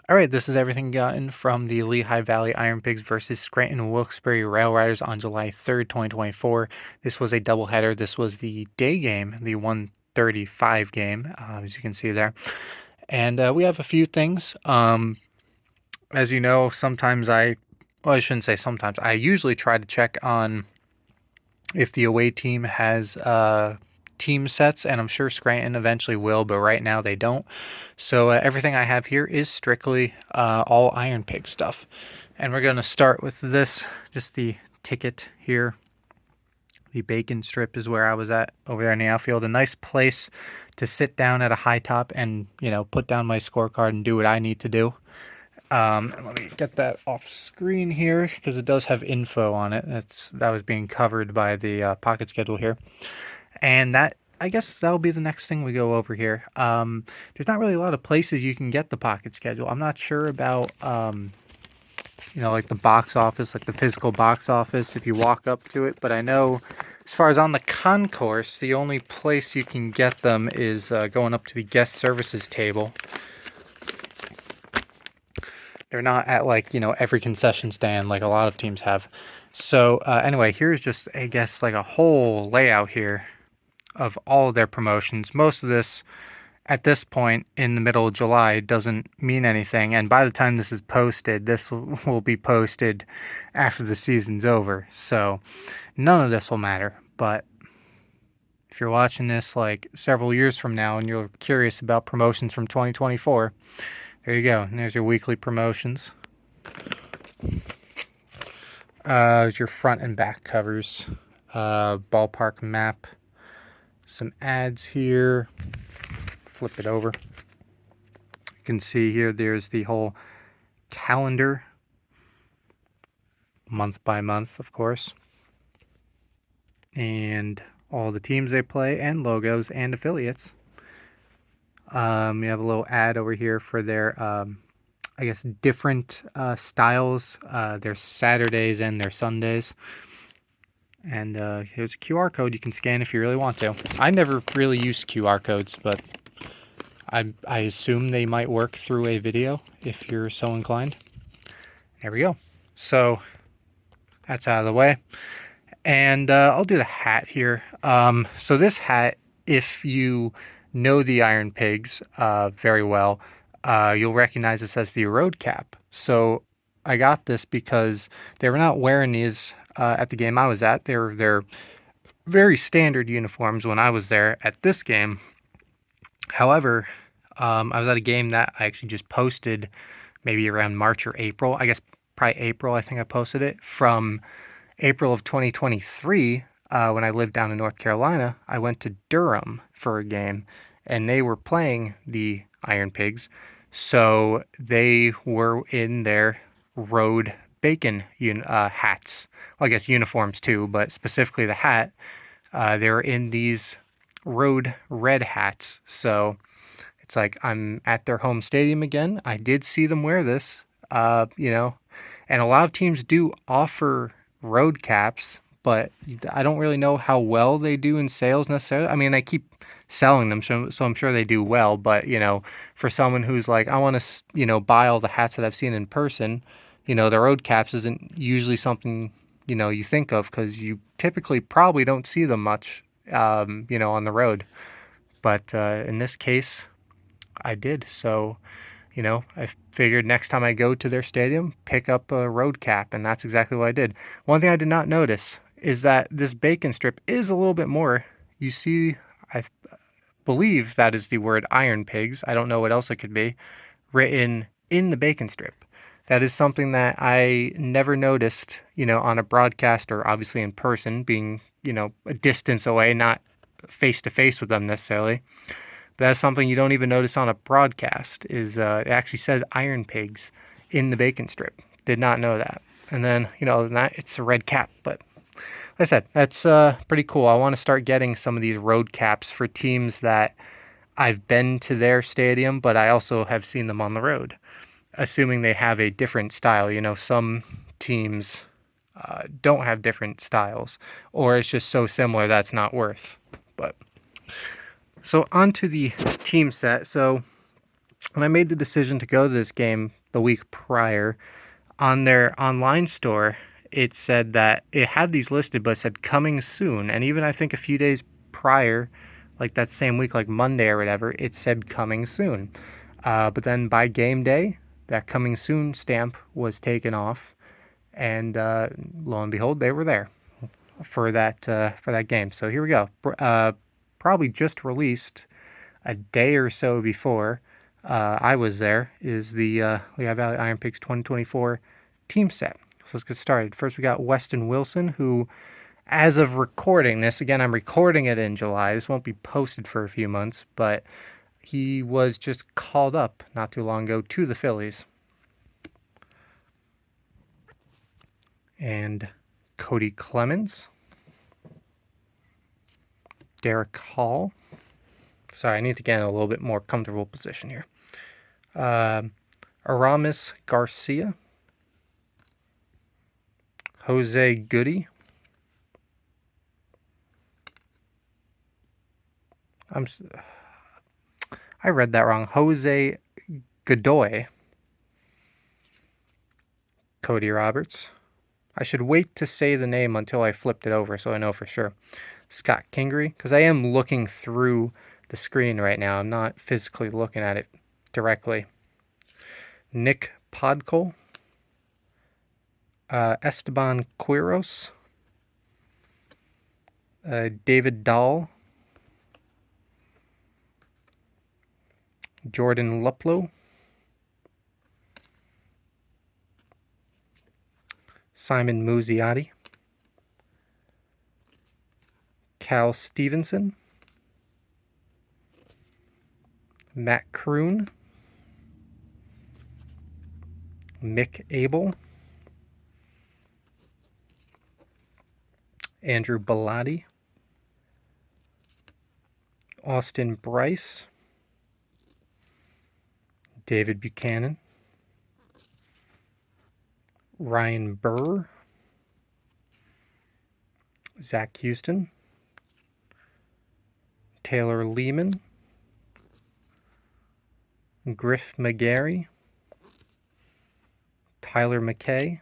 All right, this is everything gotten from the Lehigh Valley Ironpigs versus Scranton Wilkes-Barre Rail Riders on July 3rd, 2024. This was a doubleheader. This was the day game, the 135 game, as you can see there. And we have a few things. As you know, I shouldn't say sometimes, I usually try to check on if the away team has team sets, and I'm sure Scranton eventually will, but right now they don't. So everything I have here is strictly all Iron Pig stuff. And we're going to start with this, just the ticket here. The bacon strip is where I was at over there in the outfield. A nice place to sit down at a high top and, put down my scorecard and do what I need to do. And let me get that off screen here because it does have info on it. That was being covered by the pocket schedule here. And I guess that'll be the next thing we go over here. There's not really a lot of places you can get the pocket schedule. I'm not sure about, like the box office, like the physical box office, if you walk up to it. But I know as far as on the concourse, the only place you can get them is going up to the guest services table. They're not at every concession stand like a lot of teams have. So anyway, here's just, I guess, like a whole layout here of all of their promotions. Most of this, at this point in the middle of July, doesn't mean anything. And by the time this is posted, this will be posted after the season's over. So none of this will matter. But if you're watching this like several years from now and you're curious about promotions from 2024, there you go. And there's your weekly promotions. Your front and back covers. Ballpark map. Some ads here. Flip it over. You can see here there's the whole calendar. Month by month, of course. And all the teams they play and logos and affiliates. We have a little ad over here for their, I guess, different styles, their Saturdays and their Sundays. And here's a QR code you can scan if you really want to. I never really used QR codes, but I assume they might work through a video if you're so inclined. There we go. So that's out of the way. And I'll do the hat here. So this hat, if you know the Iron Pigs very well, you'll recognize this as the road cap. So I got this because they were not wearing these at the game I was at. They're very standard uniforms when I was there at this game. However, I was at a game that I actually just posted maybe around March or April. I guess probably April, I think I posted it. From April of 2023, when I lived down in North Carolina, I went to Durham for a game, and they were playing the Iron Pigs. So they were in their road bacon hats. Well, I guess uniforms too, but specifically the hat. They were in these road red hats. So it's like I'm at their home stadium again. I did see them wear this, and a lot of teams do offer road caps, but I don't really know how well they do in sales necessarily. I mean, I keep selling them, so I'm sure they do well, but for someone who's like, I want to buy all the hats that I've seen in person, the road caps isn't usually something you think of, because you typically probably don't see them much on the road. But in this case, I did. So I figured next time I go to their stadium, pick up a road cap, and that's exactly what I did. One thing I did not notice is that this bacon strip is a little bit more. You see, I believe that is the word Iron Pigs. I don't know what else it could be, written in the bacon strip. That is something that I never noticed, on a broadcast or obviously in person, being, a distance away, not face to face with them necessarily. But that's something you don't even notice on a broadcast, is it actually says Iron Pigs in the bacon strip. Did not know that. And then, it's a red cap. But like I said, that's pretty cool. I want to start getting some of these road caps for teams that I've been to their stadium, but I also have seen them on the road, assuming they have a different style. Some teams don't have different styles, or it's just so similar that's not worth. But so onto the team set. So when I made the decision to go to this game the week prior, on their online store, it said that it had these listed, but it said coming soon. And even I think a few days prior, like that same week, like Monday or whatever, it said coming soon. But then by game day, that coming soon stamp was taken off, and lo and behold, they were there for that game. So here we go. Probably just released a day or so before I was there is the Lehigh Valley Ironpigs 2024 team set. So let's get started. First, we got Weston Wilson, who, as of recording this, again, I'm recording it in July. This won't be posted for a few months, but he was just called up not too long ago to the Phillies. And Cody Clemens, Derek Hall. Sorry, I need to get in a little bit more comfortable position here. Aramis Garcia, Jose Goody. I read that wrong. Jose Godoy. Cody Roberts. I should wait to say the name until I flipped it over so I know for sure. Scott Kingery, because I am looking through the screen right now. I'm not physically looking at it directly. Nick Podkol. Esteban Quiros. David Dahl. Jordan Luplow. Simon Muzziotti. Cal Stevenson. Matt Kroon. Mick Abel. Andrew Bellotti. Austin Bryce. David Buchanan. Ryan Burr. Zach Houston. Taylor Lehman. Griff McGarry. Tyler McKay.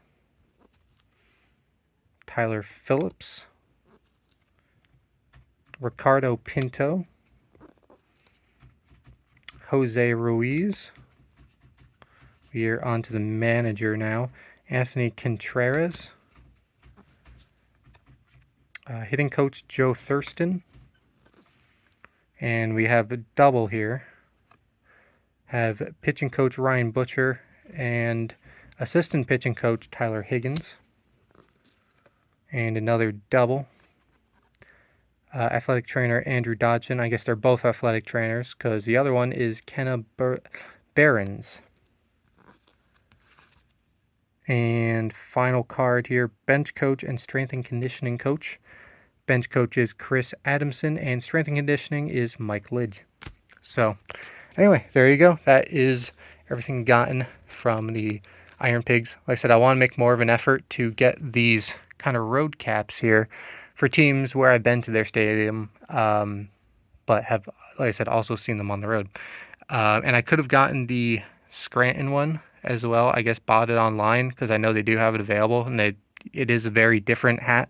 Tyler Phillips. Ricardo Pinto. Jose Ruiz. We are on to the manager now. Anthony Contreras. Hitting coach Joe Thurston. And we have a double here. Have pitching coach Ryan Butcher and assistant pitching coach Tyler Higgins. And another double. Athletic trainer Andrew Dodson. I guess they're both athletic trainers because the other one is Kenna Behrens. And final card here, bench coach and strength and conditioning coach. Bench coach is Chris Adamson, and strength and conditioning is Mike Lidge. So, anyway, there you go. That is everything gotten from the Ironpigs. Like I said, I want to make more of an effort to get these kind of road caps here for teams where I've been to their stadium, but have, like I said, also seen them on the road. And I could have gotten the Scranton one as well. I guess bought it online because I know they do have it available, and it is a very different hat.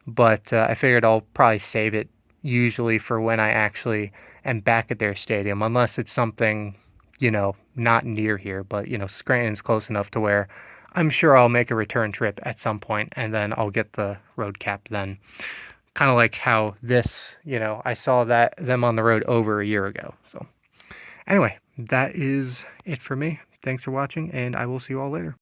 But I figured I'll probably save it usually for when I actually am back at their stadium, unless it's something, not near here. But, Scranton's close enough to where I'm sure I'll make a return trip at some point, and then I'll get the road cap then. Kind of like how this, I saw them on the road over a year ago. So anyway, that is it for me. Thanks for watching, and I will see you all later.